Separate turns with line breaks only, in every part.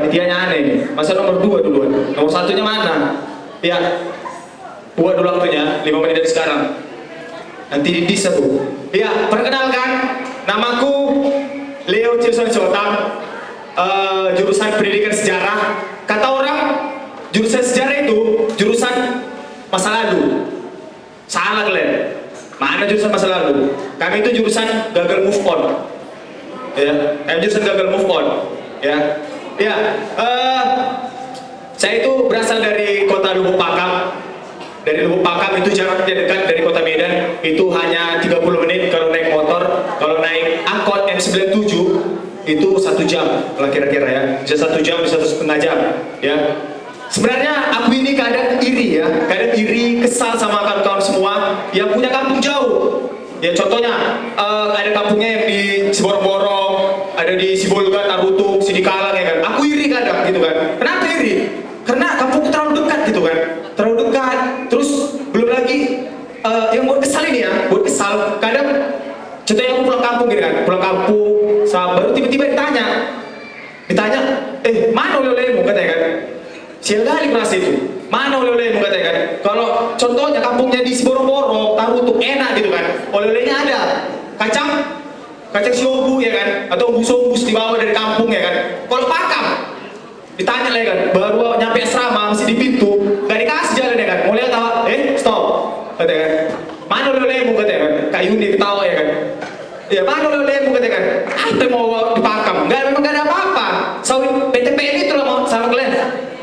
panitianya aneh nih. Masa nomor 2 duluan? Nomor 1-nya mana? Ya, buat dulu waktunya, 5 menit dari sekarang. Nanti didis aku. Ya, perkenalkan, namaku Leo Cilson Sotang, jurusan pendidikan sejarah. Kata orang, jurusan sejarah itu jurusan masa lalu. Salah kalian. Mana jurusan masa lalu? Kami itu jurusan gagal move on. Ya, kami jurusan gagal move on. Ya, ya. Saya itu berasal dari kota Lubuk Pakam. Dari Lubuk Pakam itu jaraknya dekat dari kota Medan. Itu hanya 30 menit kalau naik motor. Kalau naik angkot M97 itu 1 jam lah kira-kira ya. Bisa 1 jam, bisa 1,5 jam. Ya. Sebenarnya aku ini kadang iri ya, kadang iri, kesal sama kawan-kawan semua yang punya kampung jauh. Ya contohnya ada kampungnya yang di Siborong-borong, ada di Sibolga, Tarutung, Sidikalang ya kan. Aku iri kadang gitu kan. Kenapa iri? Karena kampungku terlalu dekat gitu kan, terlalu dekat. Terus belum lagi yang buat kesal ini ya, buat kesal. Kadang contohnya aku pulang kampung gitu kan, pulang kampung, baru tiba-tiba ditanya, mana oleh-olehmu katanya kan. Sial kali merasa itu. Mana oleh-olehmu katanya kan. Kalau contohnya kampungnya di Siborong-borong, Tarutung enak gitu kan. Oleh-olehnya ada. Kacang siobu ya kan, atau umbus-umbus dibawa dari kampung ya kan. Kalau Pakam ditanya lagi kan, baru nyampe asrama masih di pintu, gak dikasih jalan ya kan. Mau lihat tawa, stop katanya kan. Mana oleh-olehmu katanya kan. Kak Yuni ketawa ya kan. Ya mana oleh-olehmu katanya kan. Apa mau di Pakam? Memang gak ada apa-apa. Sawit PTPN itu loh mau sama kalian.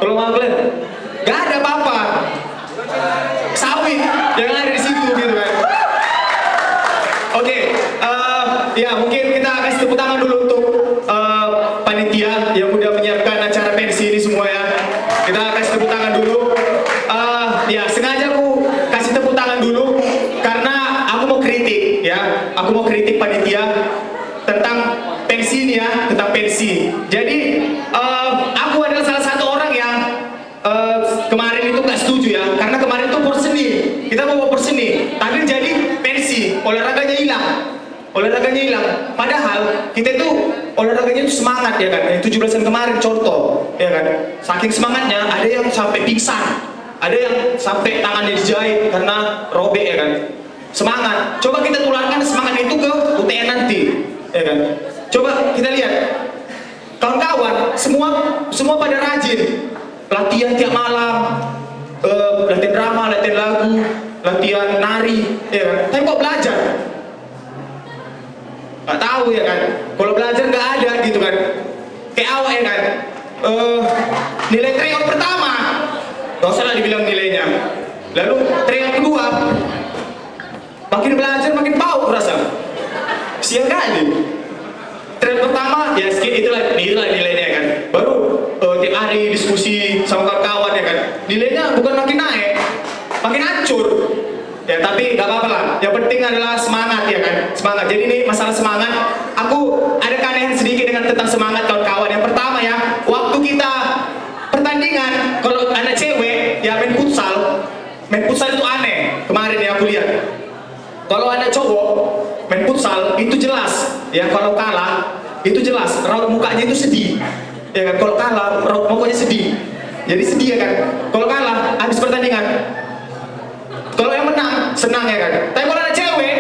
Kalau mau kalian, gak ada apa-apa. Sawit yang ada di situ gitu kan. Oke, ya mungkin kita kasih tepuk tangan dulu untuk panitia yang udah menyiapkan acara pensi ini semua ya. Kita kasih tepuk tangan dulu. Ya sengaja aku kasih tepuk tangan dulu karena aku mau kritik ya. Aku mau kritik panitia tentang pensi ini ya, tentang pensi. Jadi aku adalah salah satu orang yang kemarin itu nggak setuju ya, karena kemarin itu porseni, kita mau porseni, tapi jadi pensi, olahraganya hilang. Padahal kita itu olahraganya itu semangat ya kan, 17-an kemarin contoh ya kan, saking semangatnya ada yang sampai pingsan, ada yang sampai tangannya dijahit karena robek ya kan. Semangat, coba kita tularkan semangat itu ke UTN nanti ya kan. Coba kita lihat kawan-kawan semua pada rajin latihan tiap malam, latihan drama, latihan lagu, latihan nari ya kan. Tapi kok belajar nggak tahu ya kan. Kalau belajar nggak ada gitu kan, kayak awak ya kan. Nilai tryout pertama nggak usah lah dibilang nilainya, lalu tryout kedua makin belajar makin bau rasa, sial kali. Tren pertama ya itulah nilainya kan. Baru tiap hari diskusi sama kawan-kawan ya kan. Nilainya bukan makin naik, makin hancur. Ya tapi gak apa-apa lah. Yang penting adalah semangat ya kan. Semangat. Jadi ini masalah semangat. Aku ada keanehan sedikit dengan tentang semangat kawan-kawan. Yang pertama ya, waktu kita pertandingan, kalau anak cewek ya main futsal itu aneh. Kemarin ya aku lihat. Kalau anak cowok main futsal itu jelas ya, kalau kalah itu jelas raut mukanya itu sedih ya kan. Kalau kalah raut mukanya sedih, jadi sedih ya kan. Kalau kalah habis pertandingan, kalau yang menang senang ya kan. Tapi kalau anak cewek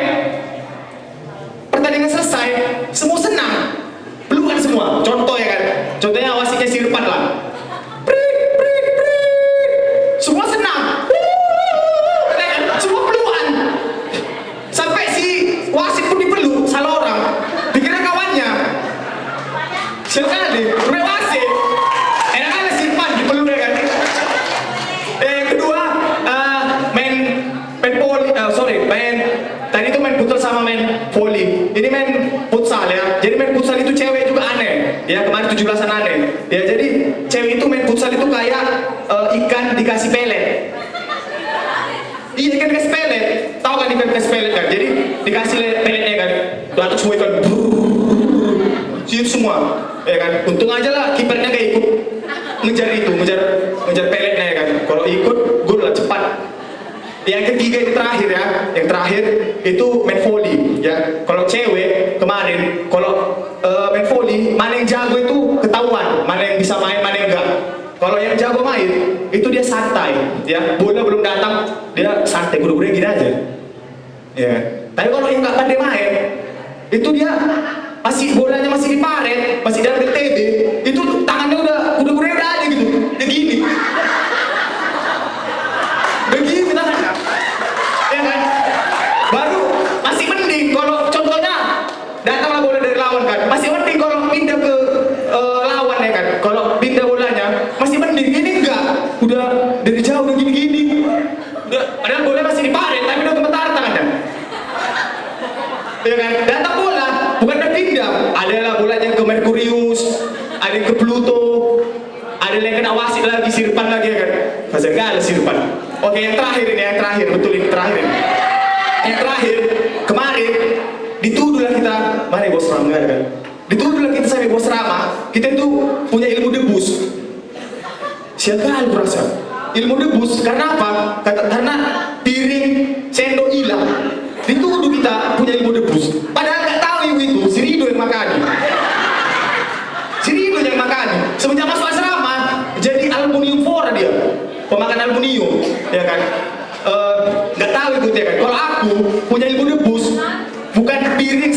pertandingan selesai semua senang, pelukan semua. Contoh ya kan, contohnya wasitnya Sirpan lah, semua senang, semua pelukan. Sampai si wasit pun dipeluk salah orang, dikira kawannya. Siapa kali? Udah wasit. Enak aja Sirpan dipeluk ya kan. Yang kedua main tadi itu main futsal sama main volley. Ini main futsal ya. Jadi main futsal itu cewek juga aneh. Ya kemarin 17-an aneh. Ya jadi cewek itu main futsal itu kayak ikan dikasih pelet. Iya ikan dikasih pelet. Tahu kan ikan dikasih pelet kan? Jadi dikasih peletnya kan. Lalu semua ikan siap semua. Ya kan? Untung aja lah kipernya gak ikut ngejar peletnya ya kan. Kalau ikut gol lah cepat. Yang ketiga yang terakhir ya, yang terakhir itu main volley ya. Kalau cewek kemarin, kalau main volley mana yang jago itu ketahuan, mana yang bisa main, mana yang pemain itu dia santai, ya bola belum datang dia santai kuda-kuda gini aja, ya. Tapi kalau yang nggak pandai main itu dia masih bolanya masih diparet, masih diambil TB, itu tangannya udah kuda-kuda udah ada gitu, dia gini, begini tangannya, ya kan? Baru masih mending kalau contohnya datanglah bola dari lawan kan, masih mending kalau pindah ke lawan ya kan, kalau pindah bolanya masih mending. Ini enggak, udah dari jauh udah gini-gini, udah padahal bola masih diparet tapi udah gemetar tangannya, ya kan? Datang bola bukan udah pindah, adalah bolanya ke Merkurius, ada yang ke Pluto, ada yang kena wasit lagi, sirpan lagi ya kan, masa enggak ada sirpan. Oke, yang terakhir ini, yang terakhir, betul ini terakhir ini. Yang terakhir, kemarin dituduhlah kita, mana Bos Rama kan? Dituduhlah kita sama Bos Rama, kita itu punya ilmu debus. Siapa aku rasa? Ilmu debus, karena apa? Karena piring sendok hilang. Dituduh kita punya ilmu debus. Padahal nggak tahu itu, si Rido yang makan. Si Rido yang makan. Semenjak masuk asrama, jadi aluminium fora dia, pemakan aluminium, ya kan? Nggak tahu itu ya kan. Kalau aku punya ilmu debus, bukan piring